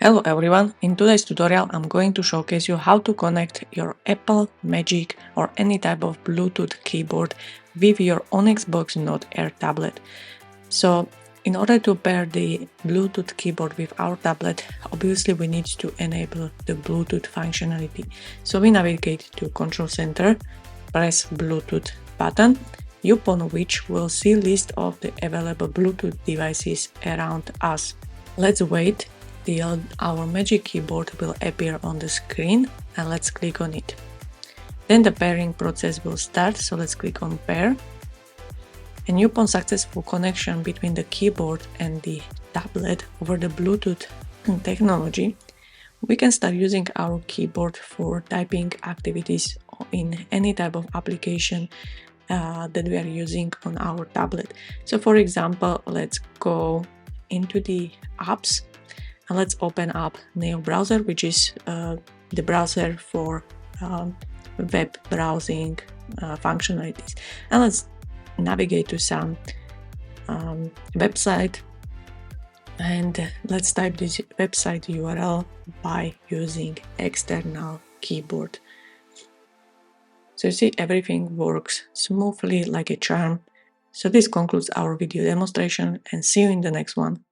Hello everyone, in today's tutorial I'm going to showcase you how to connect your Apple, Magic or any type of Bluetooth keyboard with your Onyx Boox Note Air tablet. So in order to pair the Bluetooth keyboard with our tablet, obviously we need to enable the Bluetooth functionality. So we navigate to Control Center, press Bluetooth button, upon which we'll see list of the available Bluetooth devices around us. Let's wait till our Magic keyboard will appear on the screen and let's click on it. Then the pairing process will start, so let's click on pair. And upon successful connection between the keyboard and the tablet over the Bluetooth technology, we can start using our keyboard for typing activities in any type of application that we are using on our tablet. So for example, let's go into the apps and let's open up Neo browser, which is the browser for web browsing functionalities. And let's navigate to some website, and let's type this website URL by using external keyboard. So you see, everything works smoothly like a charm. So this concludes our video demonstration, and see you in the next one.